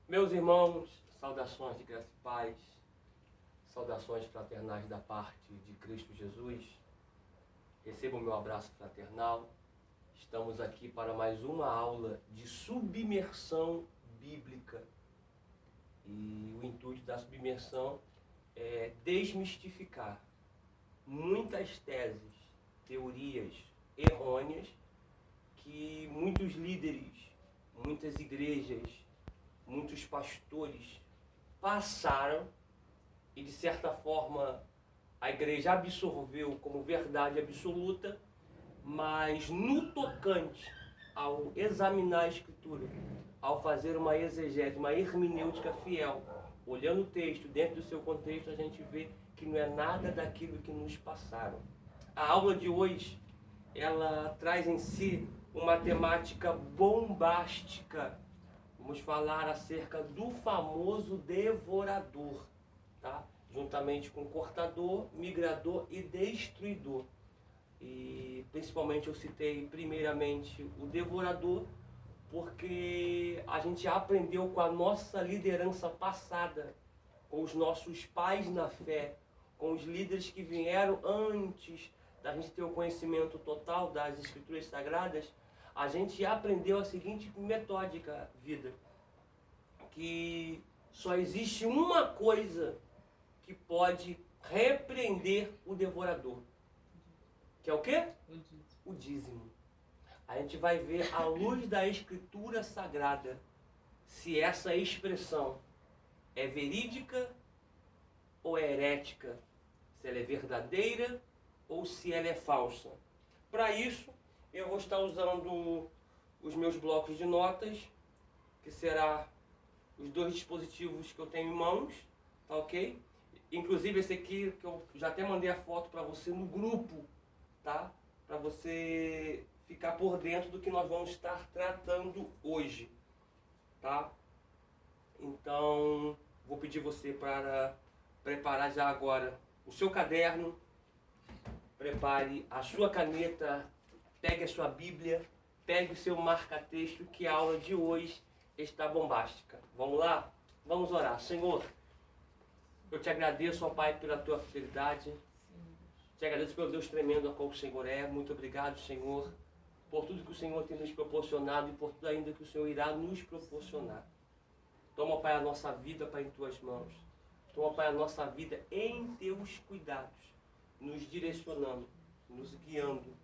Meus irmãos, saudações de graça e paz, saudações fraternais da parte de Cristo Jesus. Recebam o meu abraço fraternal. Estamos aqui para mais uma aula de submersão bíblica. E o intuito da submersão é desmistificar muitas teses, teorias errôneas que muitos líderes, muitas igrejas, muitos pastores passaram e, de certa forma, a igreja absorveu como verdade absoluta, mas no tocante ao examinar a Escritura, ao fazer uma exegese, uma hermenêutica fiel, olhando o texto dentro do seu contexto, a gente vê que não é nada daquilo que nos passaram. A aula de hoje, ela traz em si uma temática bombástica. Vamos falar acerca do famoso devorador, tá? Juntamente com cortador, migrador e destruidor. E principalmente eu citei primeiramente o devorador, porque a gente aprendeu com a nossa liderança passada, com os nossos pais na fé, com os líderes que vieram antes da gente ter o conhecimento total das Escrituras Sagradas. A gente aprendeu a seguinte metódica, vida, que só existe uma coisa que pode repreender o devorador, que é o quê? O dízimo. A gente vai ver à luz da Escritura Sagrada se essa expressão é verídica ou é herética, se ela é verdadeira ou se ela é falsa. Para isso, eu vou estar usando os meus blocos de notas, que será os dois dispositivos que eu tenho em mãos, tá ok? Inclusive esse aqui, que eu já até mandei a foto para você no grupo, tá? Para você ficar por dentro do que nós vamos estar tratando hoje, tá? Então, vou pedir você para preparar já agora o seu caderno, prepare a sua caneta, pegue a sua Bíblia, pegue o seu marca-texto, que a aula de hoje está bombástica. Vamos lá? Vamos orar. Senhor, eu te agradeço, ó Pai, pela tua fidelidade. Te agradeço pelo Deus tremendo a qual o Senhor é. Muito obrigado, Senhor, por tudo que o Senhor tem nos proporcionado e por tudo ainda que o Senhor irá nos proporcionar. Toma, Pai, a nossa vida, Pai, em tuas mãos. Toma, Pai, a nossa vida em teus cuidados, nos direcionando, nos guiando,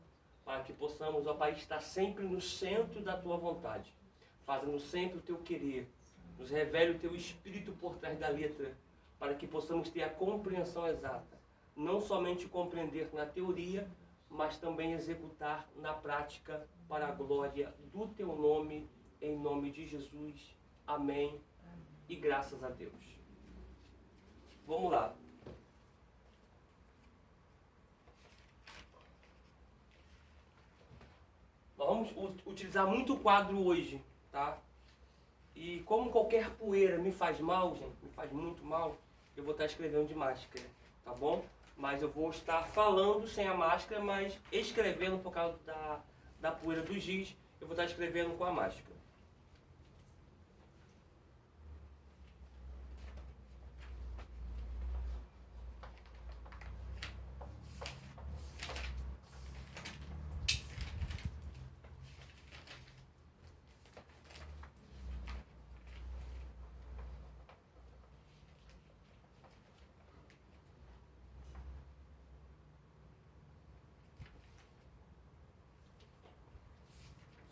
para que possamos, ó Pai, estar sempre no centro da tua vontade, fazendo sempre o teu querer. Nos revele o teu espírito por trás da letra, para que possamos ter a compreensão exata. Não somente compreender na teoria, mas também executar na prática para a glória do teu nome, em nome de Jesus. Amém. E graças a Deus. Vamos lá. Nós vamos utilizar muito o quadro hoje, tá? E como qualquer poeira me faz mal, gente, me faz muito mal, eu vou estar escrevendo de máscara, tá bom? Mas eu vou estar falando sem a máscara, mas escrevendo por causa da poeira do giz, eu vou estar escrevendo com a máscara.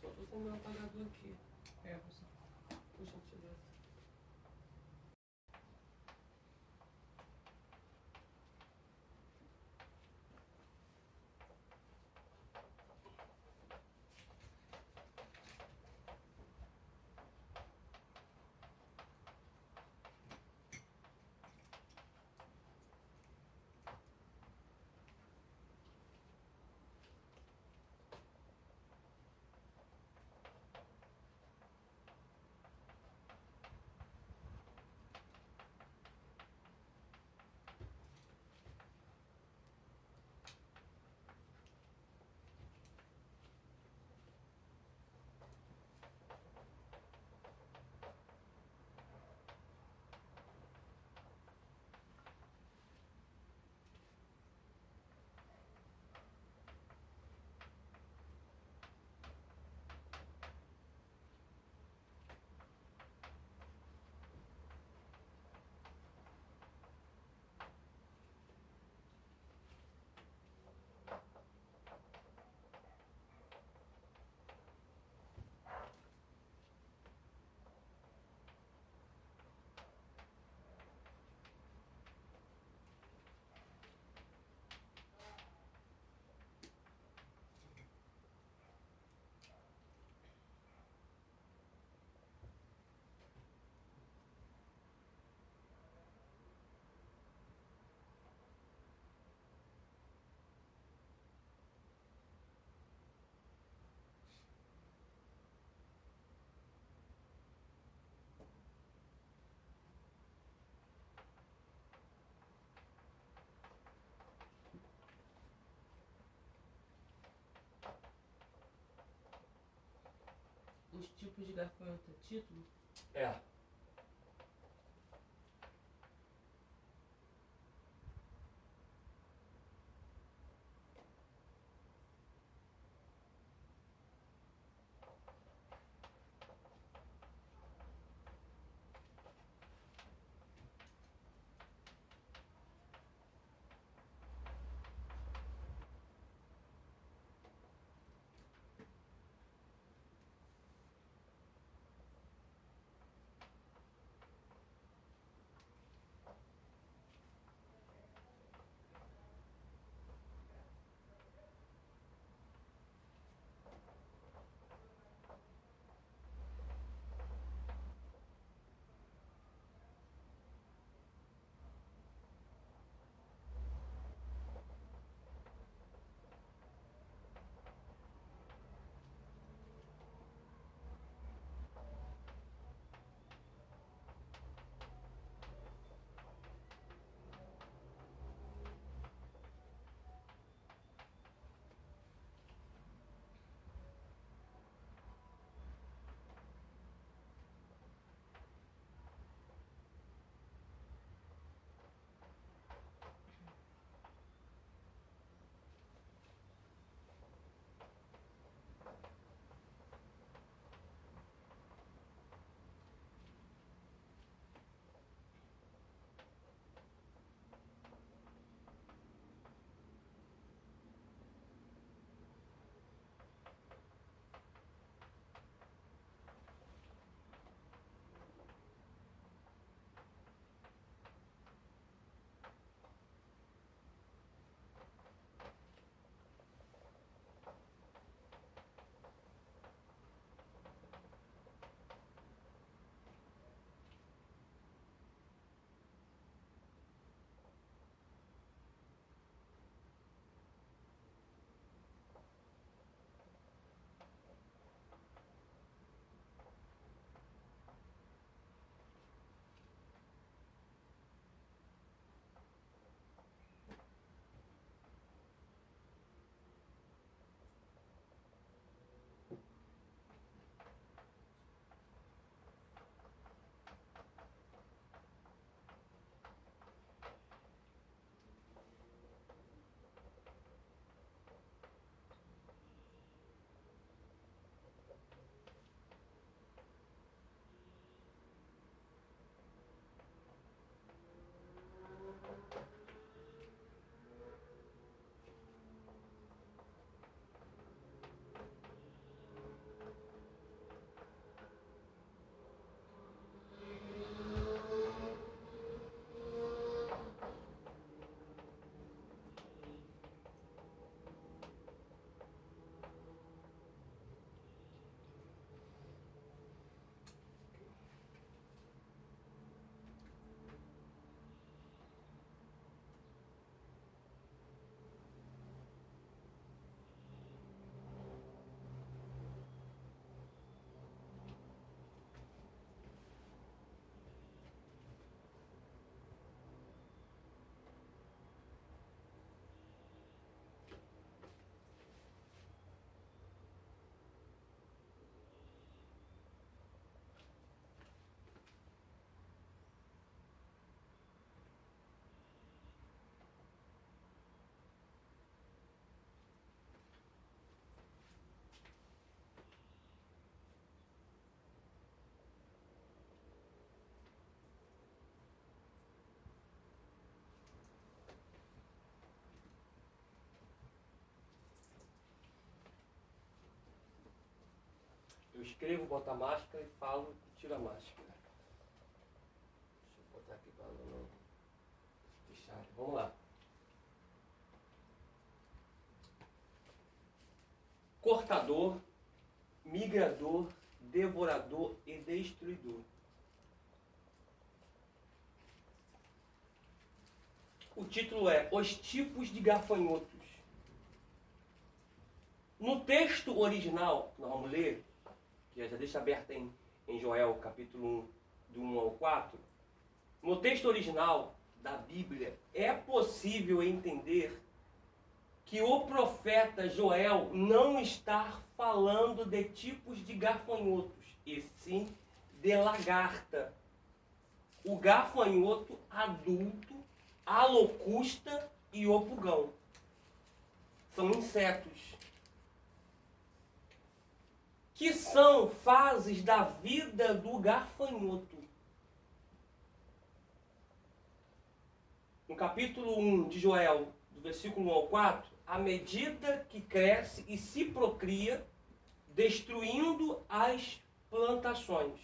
Só estou sem meu apagador aqui. Você. Por gentileza. tipos de gafanhoto é título? É. Eu escrevo, boto a máscara e falo e tiro a máscara. Deixa eu botar aqui para não fechar. Vamos lá. Cortador, migrador, devorador e destruidor. O título é Os tipos de gafanhotos. No texto original, nós vamos ler, que já deixa aberto em Joel, capítulo 1, do 1 ao 4. No texto original da Bíblia, é possível entender que o profeta Joel não está falando de tipos de gafanhotos, e sim de lagarta. O gafanhoto adulto, a locusta e o pulgão. São insetos que são fases da vida do gafanhoto. No capítulo 1 de Joel, do versículo 1 ao 4, à medida que cresce e se procria, destruindo as plantações.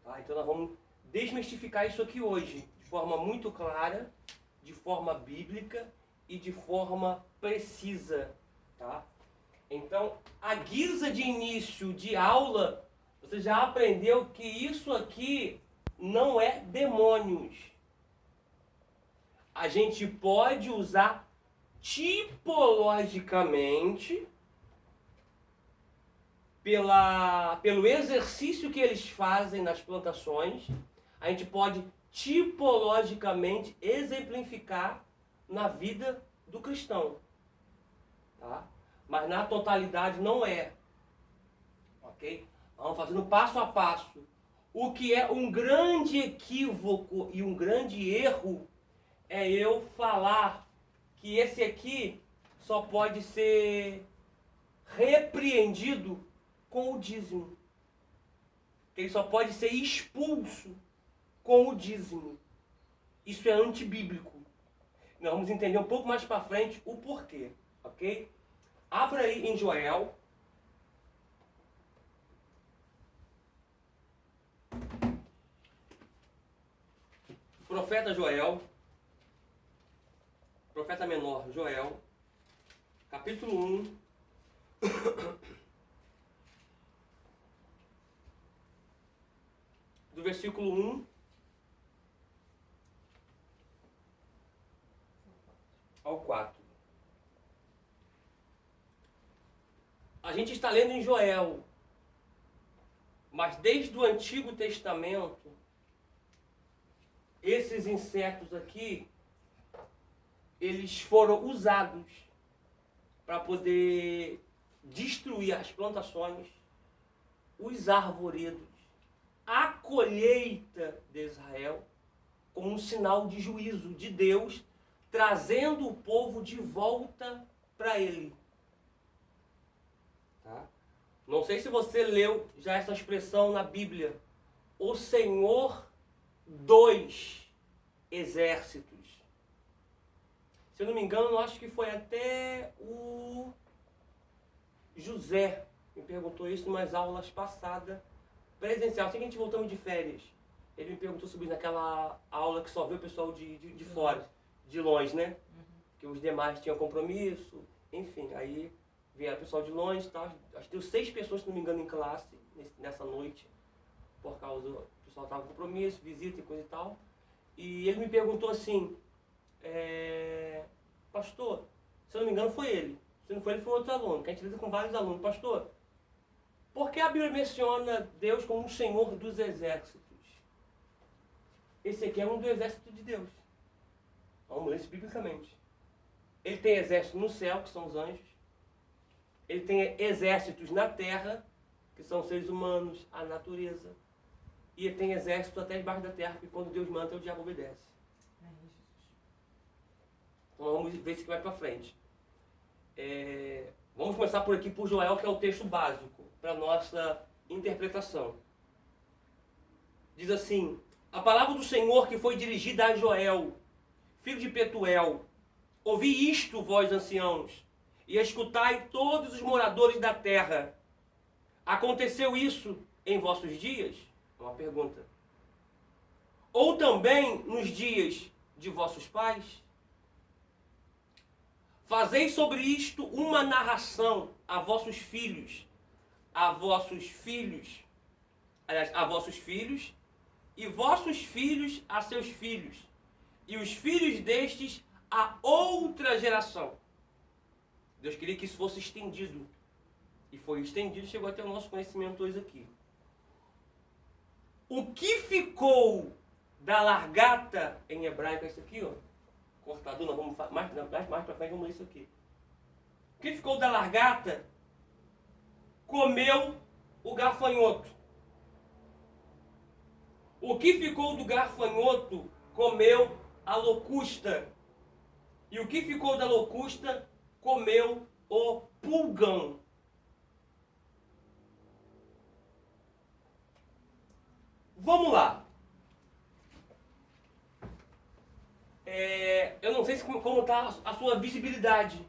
Tá? Então nós vamos desmistificar isso aqui hoje, de forma muito clara, de forma bíblica e de forma precisa. Tá? Então, a guisa de início de aula, você já aprendeu que isso aqui não é demônios. A gente pode usar tipologicamente pelo exercício que eles fazem nas plantações, a gente pode tipologicamente exemplificar na vida do cristão. Tá? Mas na totalidade não é. Ok? Vamos fazendo passo a passo. O que é um grande equívoco e um grande erro é eu falar que esse aqui só pode ser repreendido com o dízimo. Que ele só pode ser expulso com o dízimo. Isso é antibíblico. Nós vamos entender um pouco mais para frente o porquê. Ok? Abra aí em Joel. Profeta Joel. Profeta menor Joel. Capítulo 1. Do versículo 1 ao 4. A gente está lendo em Joel, mas desde o Antigo Testamento, esses insetos aqui, eles foram usados para poder destruir as plantações, os arvoredos, a colheita de Israel, como um sinal de juízo de Deus, trazendo o povo de volta para ele. Tá? Não sei se você leu já essa expressão na Bíblia. O Senhor dos exércitos. Se eu não me engano, eu acho que foi até o José me perguntou isso em umas aulas passadas, presencial. Assim que a gente voltamos de férias. Ele me perguntou sobre naquela aula que só viu o pessoal de fora, de longe, né? Que os demais tinham compromisso, enfim. Aí vieram o pessoal de longe e tal. Acho que deu 6 pessoas, se não me engano, em classe nessa noite. Por causa do pessoal estava com compromisso, visita e coisa e tal. E ele me perguntou assim, pastor, se eu não me engano foi ele. Se não foi ele, foi outro aluno, que a gente lida com vários alunos. Pastor, por que a Bíblia menciona Deus como o Senhor dos exércitos? Esse aqui é um do exército de Deus. Vamos ler isso biblicamente. Ele tem exército no céu, que são os anjos. Ele tem exércitos na terra, que são os seres humanos, a natureza. E ele tem exército até debaixo da terra, que quando Deus manda, o diabo obedece. Então vamos ver isso aqui mais para frente. Vamos começar por aqui, por Joel, que é o texto básico para a nossa interpretação. Diz assim: a palavra do Senhor que foi dirigida a Joel, filho de Petuel. Ouvi isto, vós anciãos, e escutai todos os moradores da terra. Aconteceu isso em vossos dias? Uma pergunta. Ou também nos dias de vossos pais? Fazei sobre isto uma narração a vossos filhos, a vossos filhos, e vossos filhos a seus filhos, e os filhos destes a outra geração. Deus queria que isso fosse estendido. E foi estendido, chegou até o nosso conhecimento hoje aqui. O que ficou da largata em hebraico é isso aqui, ó. Cortado, nós vamos mais para frente, vamos ler isso aqui. O que ficou da largata comeu o gafanhoto? O que ficou do gafanhoto comeu a locusta. E o que ficou da locusta comeu o pulgão. Vamos lá. Eu não sei como está a sua visibilidade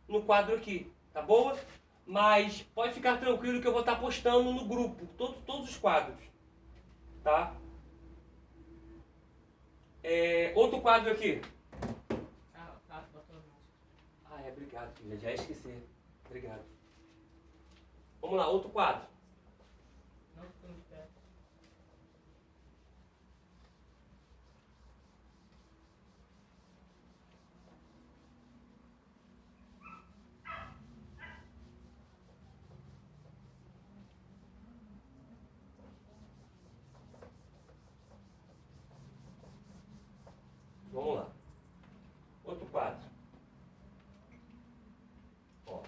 no quadro aqui, tá boa? Mas pode ficar tranquilo que eu vou estar postando no grupo, todos os quadros, tá? Outro quadro aqui. Obrigado, filha, já esqueci. Obrigado. Vamos lá, outro quadro. Não ficou de pé. Vamos lá. Outro quadro. Ó.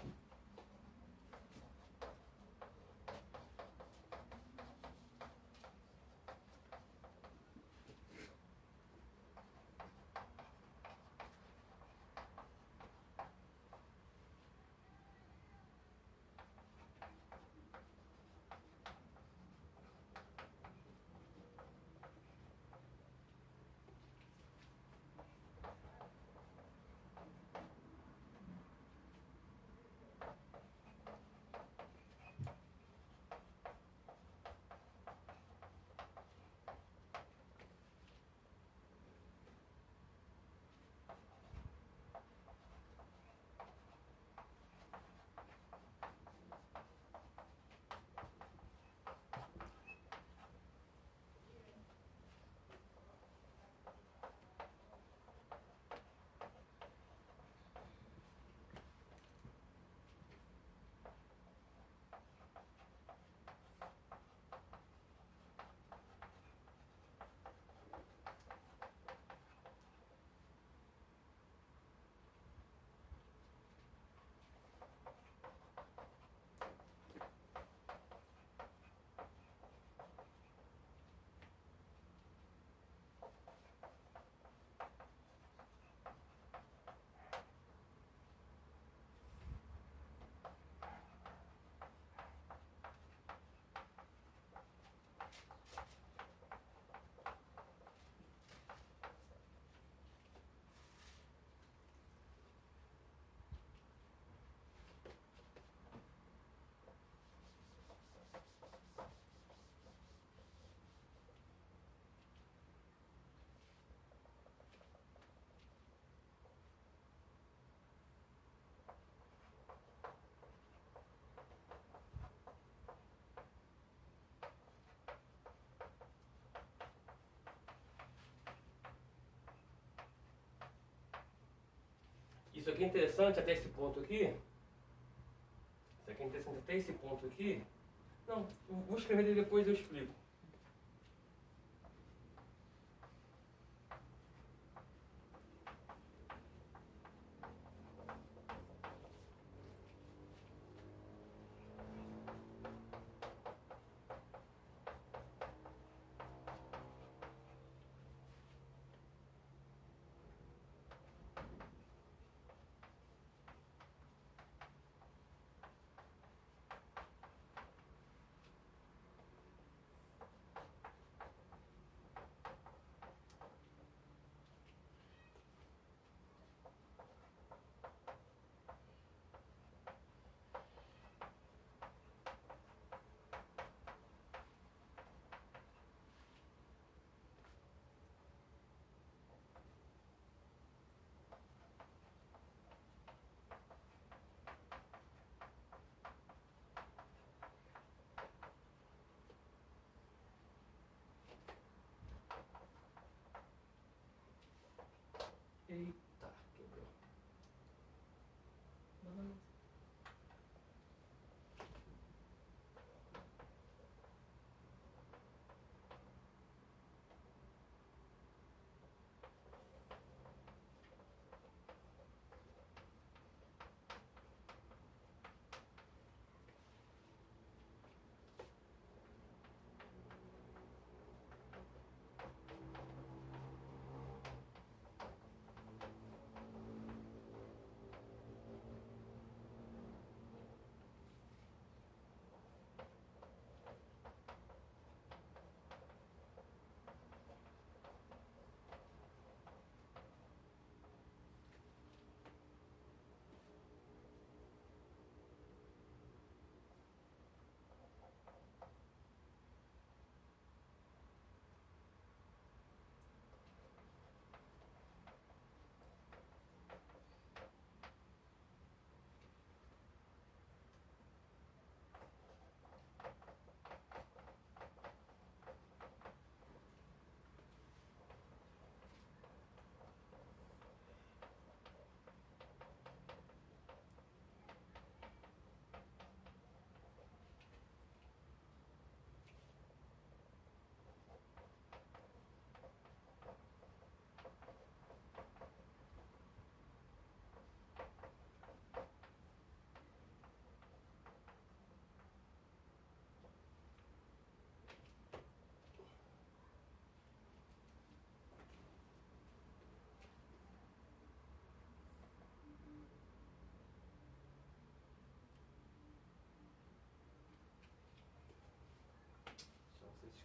Isso aqui é interessante até esse ponto aqui. Isso aqui é interessante até esse ponto aqui. Não, eu vou escrever e depois eu explico.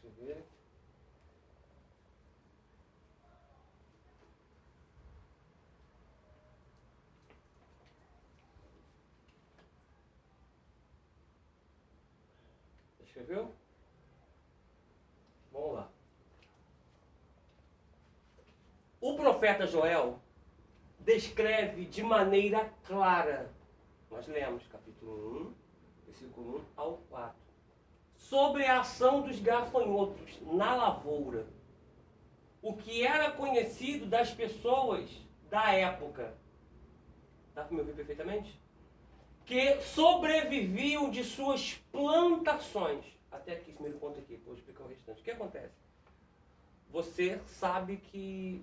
eu ver. Escreveu? Vamos lá. O profeta Joel descreve de maneira clara, nós lemos capítulo 1, versículo 1 ao 4, sobre a ação dos gafanhotos na lavoura, o que era conhecido das pessoas da época. Dá para me ouvir perfeitamente? Que sobreviviam de suas plantações. Até aqui, esse primeiro ponto aqui, vou explicar o restante. O que acontece? Você sabe que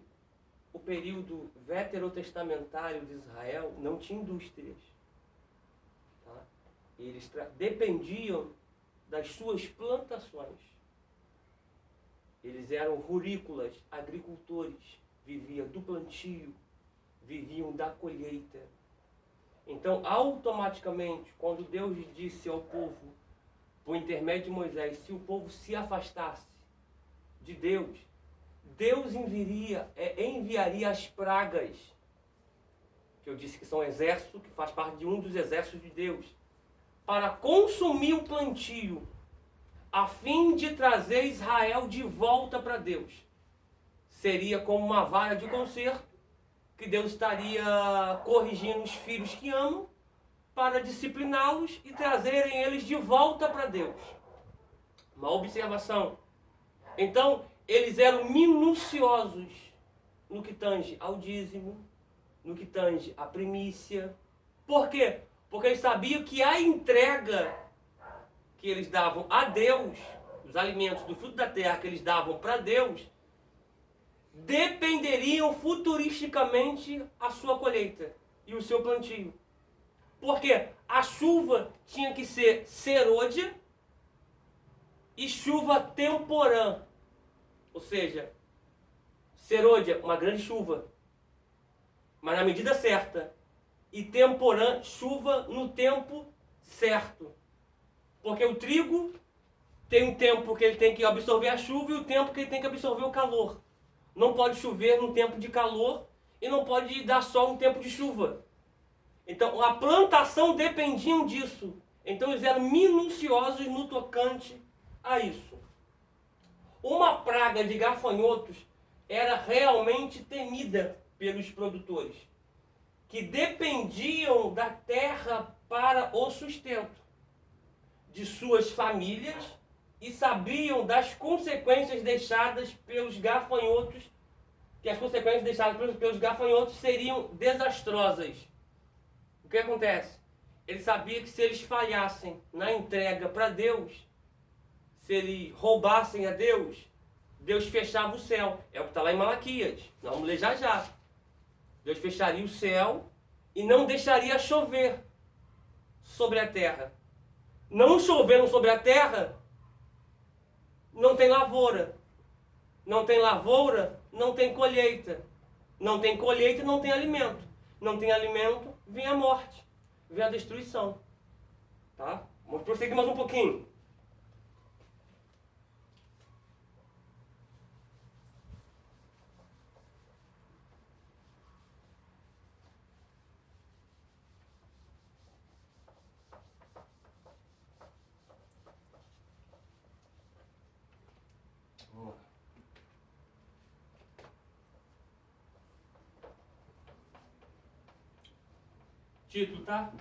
o período veterotestamentário de Israel não tinha indústrias. Tá? Eles dependiam das suas plantações. Eles eram rurícolas, agricultores, viviam do plantio, viviam da colheita. Então, automaticamente, quando Deus disse ao povo, por intermédio de Moisés, se o povo se afastasse de Deus, Deus enviaria as pragas, que eu disse que são exército, que faz parte de um dos exércitos de Deus, para consumir o plantio, a fim de trazer Israel de volta para Deus. Seria como uma vara de conserto, que Deus estaria corrigindo os filhos que amam, para discipliná-los e trazerem eles de volta para Deus. Uma observação. Então, eles eram minuciosos no que tange ao dízimo, no que tange à primícia. Por quê? Porque eles sabiam que a entrega que eles davam a Deus, os alimentos do fruto da terra que eles davam para Deus, dependeriam futuristicamente a sua colheita e o seu plantio. Porque a chuva tinha que ser serôdia e chuva temporã. Ou seja, serôdia, uma grande chuva, mas na medida certa. E temporã, chuva no tempo certo. Porque o trigo tem um tempo que ele tem que absorver a chuva e o tempo que ele tem que absorver o calor. Não pode chover no tempo de calor e não pode dar sol no tempo de chuva. Então, a plantação dependia disso. Então, eles eram minuciosos no tocante a isso. Uma praga de gafanhotos era realmente temida pelos produtores, que dependiam da terra para o sustento de suas famílias e sabiam das consequências deixadas pelos gafanhotos, que as consequências deixadas pelos gafanhotos seriam desastrosas. O que acontece? Ele sabia que se eles falhassem na entrega para Deus, se eles roubassem a Deus, Deus fechava o céu. É o que está lá em Malaquias. Nós vamos ler já já. Deus fecharia o céu e não deixaria chover sobre a terra. Não chovendo sobre a terra, não tem lavoura. Não tem lavoura, não tem colheita. Não tem colheita, não tem alimento. Não tem alimento, vem a morte, vem a destruição. Tá? Vamos prosseguir mais um pouquinho. Vamos lá. Título, tá?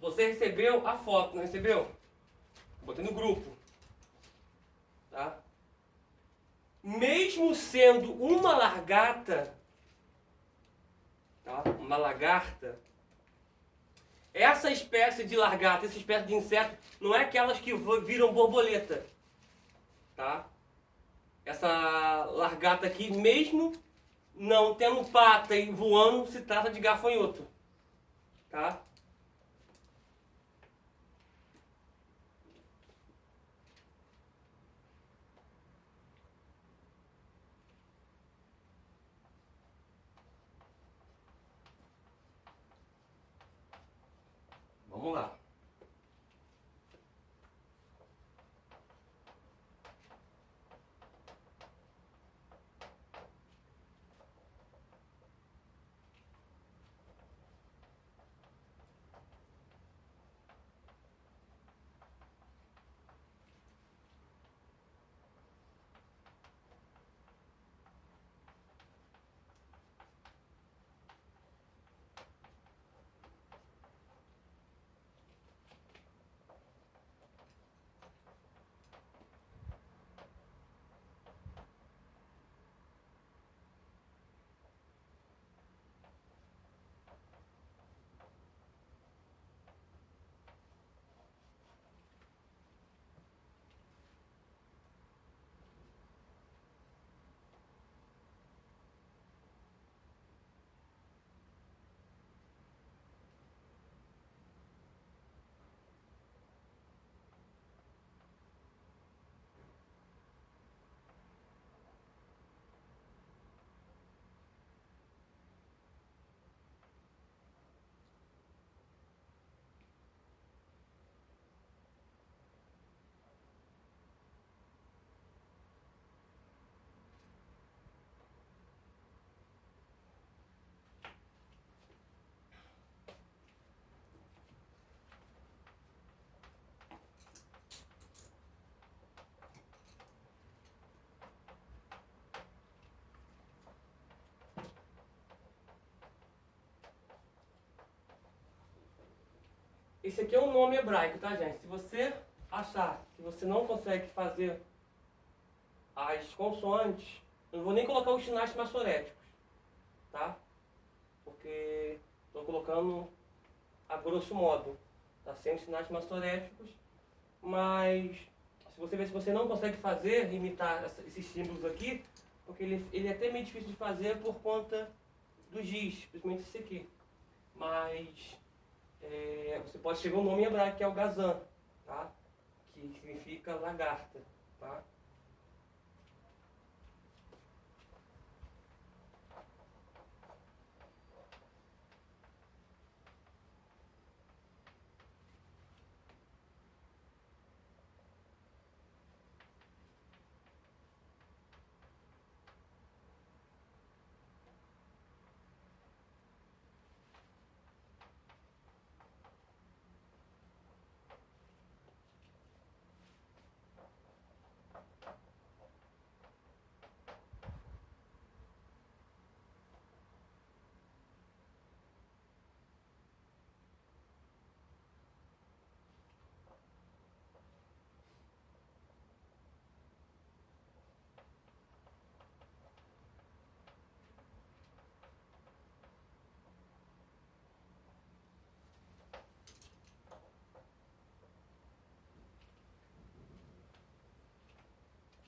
Você recebeu a foto, não recebeu? Botei no grupo. Tá? Mesmo sendo uma largata, tá? Uma uma lagarta, essa espécie de lagarta, essa espécie de inseto, não é aquelas que viram borboleta, tá? Essa lagarta aqui, mesmo não tendo pata e voando, se trata de gafanhoto, tá? Vamos lá. Esse aqui é um nome hebraico, tá, gente? Se você achar que você não consegue fazer as consoantes, eu não vou nem colocar os sinais massoréticos, tá? Porque estou colocando a grosso modo, tá? Sem os sinais massoréticos, mas se você ver se você não consegue fazer, imitar esses símbolos aqui, porque ele é até meio difícil de fazer por conta do giz, principalmente esse aqui. Mas você pode escrever um nome em hebraico que é o Gazan, tá? Que significa lagarta, tá?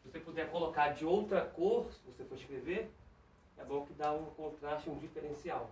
Se você puder colocar de outra cor, se você for escrever, é bom que dá um contraste, um diferencial.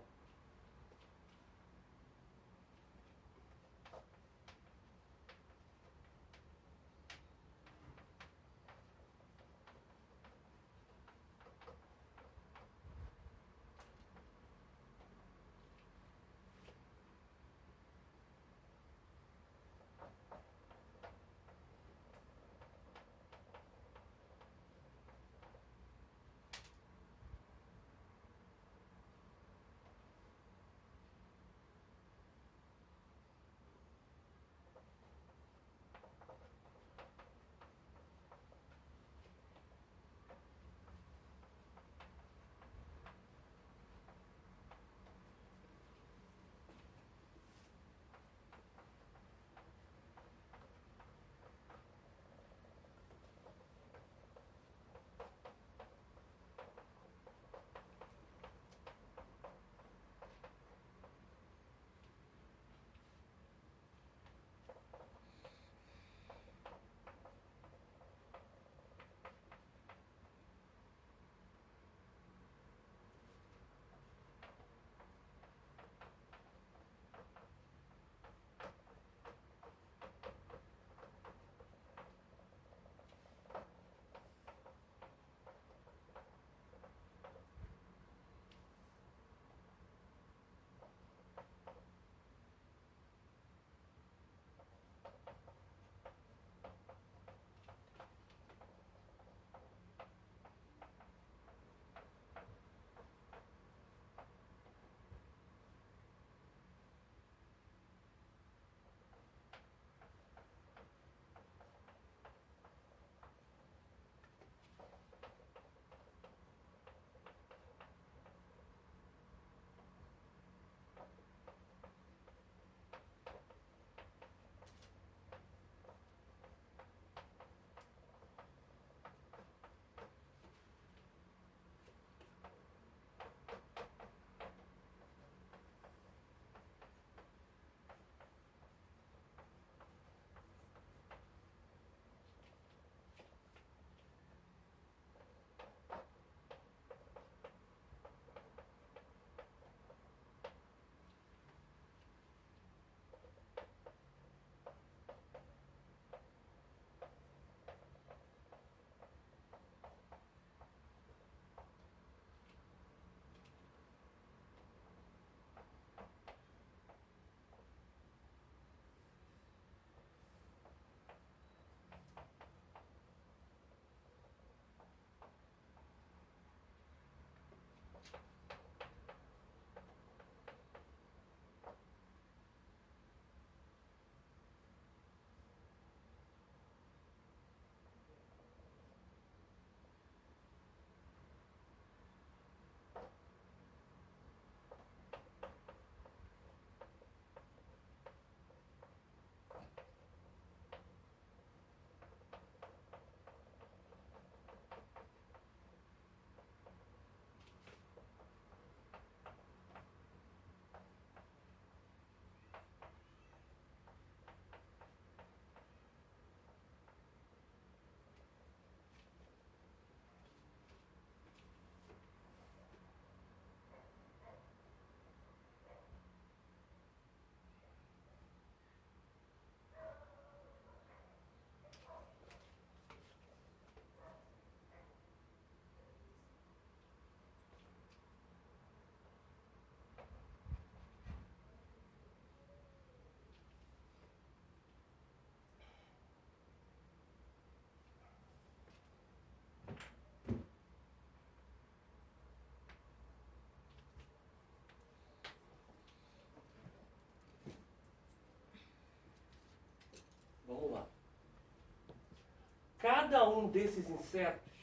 cada um desses insetos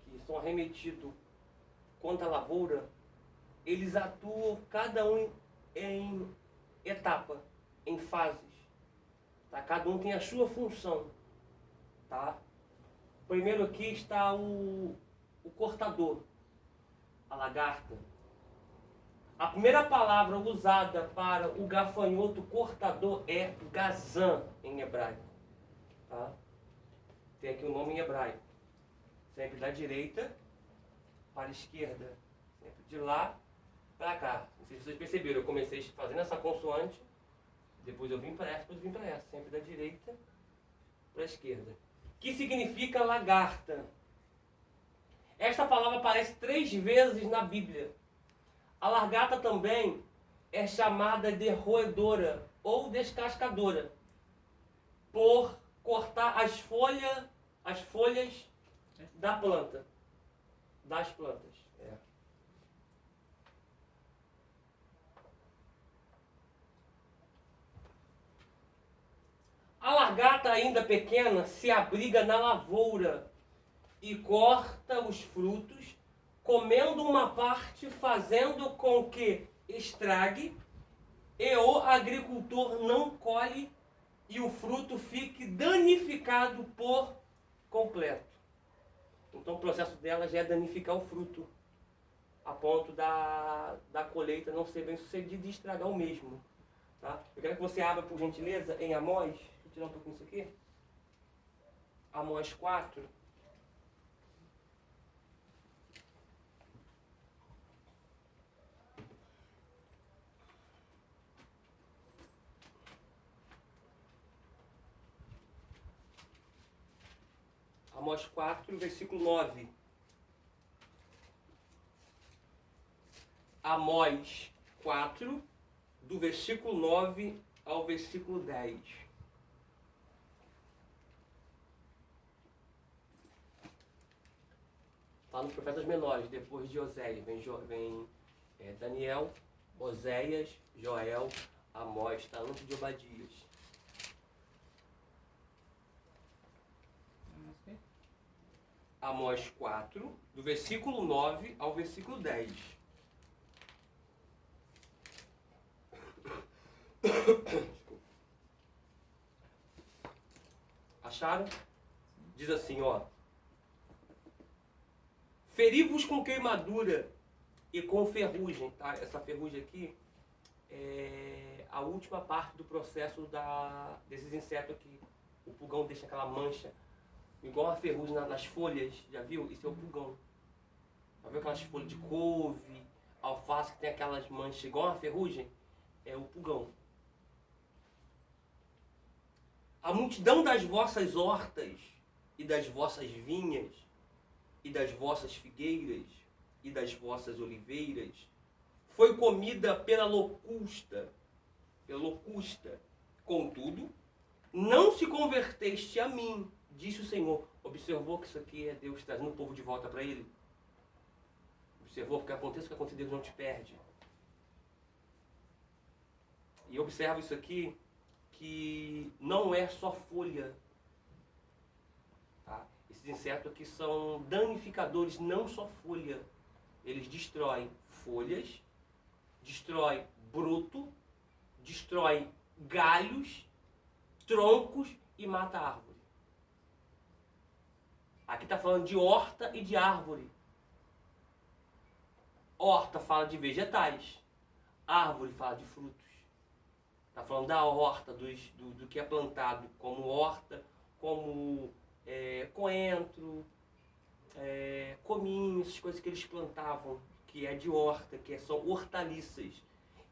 que são arremetidos contra a lavoura, eles atuam cada um em etapa, em fases. Tá? Cada um tem a sua função. Tá? Primeiro aqui está o cortador, a lagarta. A primeira palavra usada para o gafanhoto cortador é gazan em hebraico. Tá? Tem aqui o nome em hebraico. Sempre da direita para a esquerda. Sempre de lá para cá. Não sei se vocês perceberam, eu comecei fazendo essa consoante, depois eu vim para essa, depois eu vim para essa. Sempre da direita para a esquerda. Que significa lagarta. Esta palavra aparece 3 vezes na Bíblia. A lagarta também é chamada de roedora ou descascadora, por cortar as folhas da planta, das plantas. A lagarta ainda pequena se abriga na lavoura e corta os frutos, comendo uma parte, fazendo com que estrague, e o agricultor não colhe e o fruto fique danificado por completo. Então o processo dela já é danificar o fruto, a ponto da colheita não ser bem sucedida e estragar o mesmo. Tá? Eu quero que você abra, por gentileza, em Amós. Deixa eu tirar um pouquinho isso aqui. Amós 4. Amós 4, versículo 9. Amós 4, do versículo 9 ao versículo 10. Está nos profetas menores, depois de Oséias. Vem Daniel, Oséias, Joel, Amós, está antes de Obadias. Amós 4, do versículo 9 ao versículo 10. Acharam? Diz assim, ó. Feri-vos com queimadura e com ferrugem. Tá? Essa ferrugem aqui é a última parte do processo desses insetos aqui. O pulgão deixa aquela mancha, igual a ferrugem nas folhas. Já viu? Isso é o pulgão. Já viu aquelas folhas de couve, alface que tem aquelas manchas igual a ferrugem? É o pulgão. A multidão das vossas hortas e das vossas vinhas e das vossas figueiras e das vossas oliveiras foi comida pela locusta. Contudo, não se converteste a mim, disse o Senhor. Observou que isso aqui é Deus trazendo o povo de volta para Ele? Observou? Porque aconteça o que acontecer, Deus não te perde. E observa isso aqui, que não é só folha. Tá? Esses insetos aqui são danificadores, não só folha. Eles destroem folhas, destroem broto, destroem galhos, troncos e mata a árvore. Aqui está falando de horta e de árvore. Horta fala de vegetais, árvore fala de frutos. Está falando da horta, do que é plantado como horta, como coentro, cominho, essas coisas que eles plantavam, que é de horta, que são hortaliças.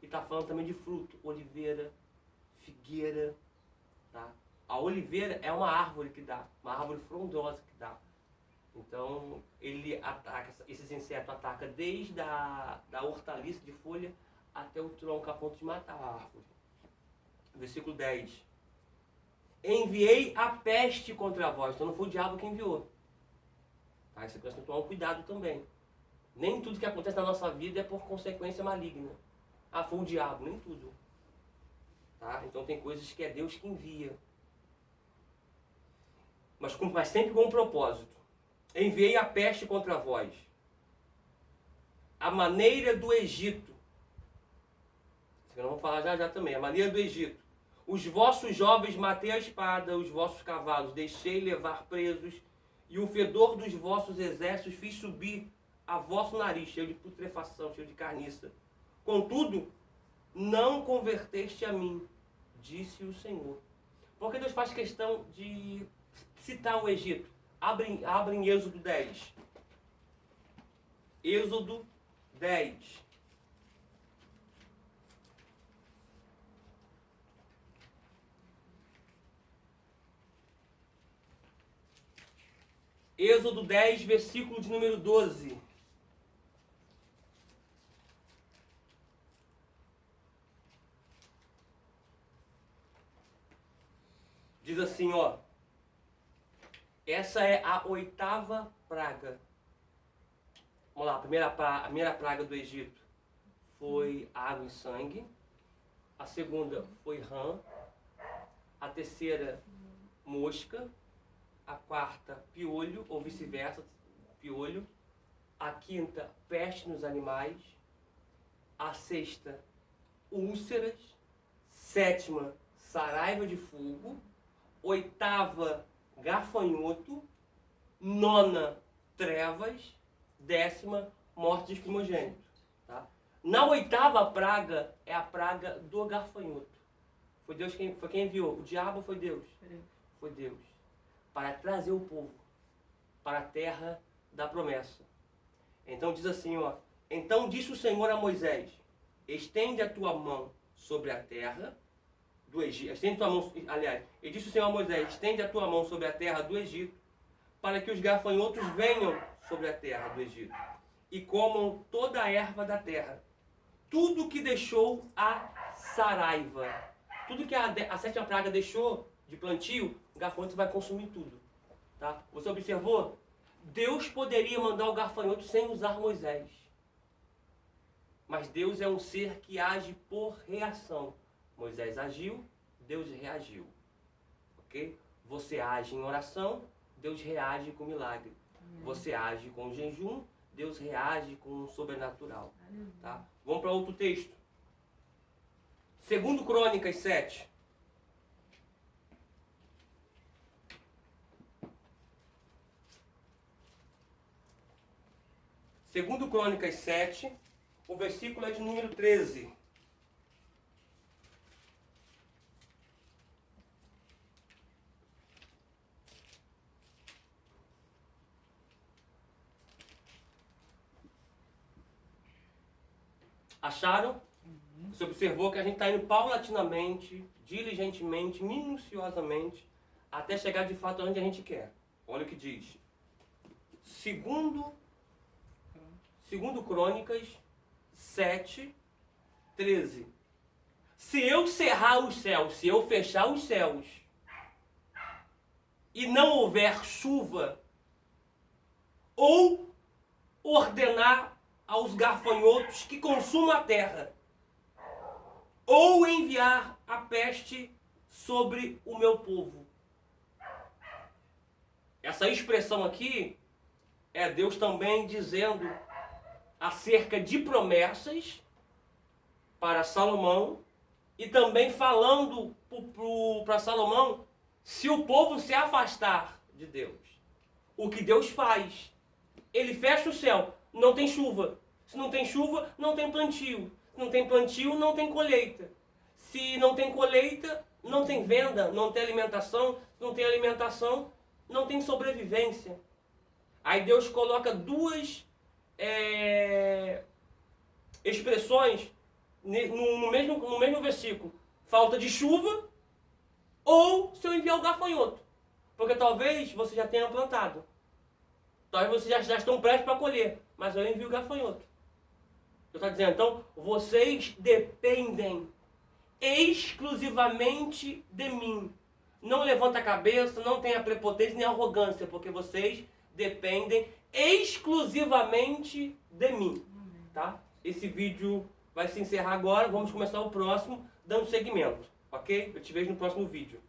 E está falando também de fruto, oliveira, figueira. Tá? A oliveira é uma árvore que dá, uma árvore frondosa que dá. Então, ele ataca, esses insetos atacam desde a hortaliça de folha até o tronco a ponto de matar a árvore. Versículo 10. Enviei a peste contra vós. Então não foi o diabo que enviou. Tá? Isso aqui nós temos que tomar um cuidado também. Nem tudo que acontece na nossa vida é por consequência maligna. Ah, foi o diabo. Nem tudo. Tá? Então tem coisas que é Deus que envia. mas sempre com um propósito. Enviei a peste contra vós, a maneira do Egito. Isso que nós vamos falar já também, a maneira do Egito. Os vossos jovens matei a espada, os vossos cavalos deixei levar presos, e o fedor dos vossos exércitos fiz subir a vosso nariz, cheio de putrefação, cheio de carniça. Contudo, não converteste a mim, disse o Senhor. Porque Deus faz questão de citar o Egito. Abre em Êxodo 10. Êxodo 10. Êxodo 10, versículo de número 12. Diz assim, ó. Essa é a 8ª praga. Vamos lá, a primeira praga do Egito foi água e sangue. A segunda foi rã. A terceira, mosca. A quarta, piolho, ou vice-versa, piolho. A quinta, peste nos animais. A sexta, úlceras. Sétima, saraiva de fogo. Oitava, gafanhoto. Nona, trevas. 10ª, morte dos primogênitos. Tá? Na 8ª praga é a praga do gafanhoto. Foi Deus quem enviou. O diabo foi Deus? Foi Deus. Para trazer o povo para a terra da promessa. Então diz assim, ó. Então disse o Senhor a Moisés: estende a tua mão sobre a terra do Egito. Estende a tua mão, aliás, e disse o Senhor a Moisés: estende a tua mão sobre a terra do Egito, para que os gafanhotos venham sobre a terra do Egito e comam toda a erva da terra. Tudo que deixou a saraiva, tudo que a 7ª praga deixou de plantio, o gafanhoto vai consumir tudo. Tá? Você observou? Deus poderia mandar o gafanhoto sem usar Moisés. Mas Deus é um ser que age por reação. Moisés agiu, Deus reagiu. Ok? Você age em oração, Deus reage com milagre. Você age com jejum, Deus reage com o sobrenatural. Tá? Vamos para outro texto. 2 Crônicas 7. Segundo Crônicas 7, o versículo é de número 13. Acharam? Você observou que a gente está indo paulatinamente, diligentemente, minuciosamente, até chegar de fato onde a gente quer. Olha o que diz. Segundo Crônicas 7, 13. Se eu cerrar os céus, se eu fechar os céus, e não houver chuva, ou ordenar aos gafanhotos que consumam a terra, ou enviar a peste sobre o meu povo. Essa expressão aqui é Deus também dizendo acerca de promessas para Salomão e também falando para Salomão se o povo se afastar de Deus. O que Deus faz? Ele fecha o céu, não tem chuva. Se não tem chuva, não tem plantio. Se não tem plantio, não tem colheita. Se não tem colheita, não tem venda, não tem alimentação. Se não tem alimentação, não tem sobrevivência. Aí Deus coloca duas expressões no mesmo versículo. Falta de chuva ou se eu enviar o gafanhoto. Porque talvez você já tenha plantado. Talvez vocês já estão prestes para colher. Mas eu envio o gafanhoto. Eu estou dizendo, então, vocês dependem exclusivamente de mim. Não levanta a cabeça, não tenha prepotência nem arrogância, porque vocês dependem exclusivamente de mim. Tá? Esse vídeo vai se encerrar agora, vamos começar o próximo, dando seguimento. Ok? Eu te vejo no próximo vídeo.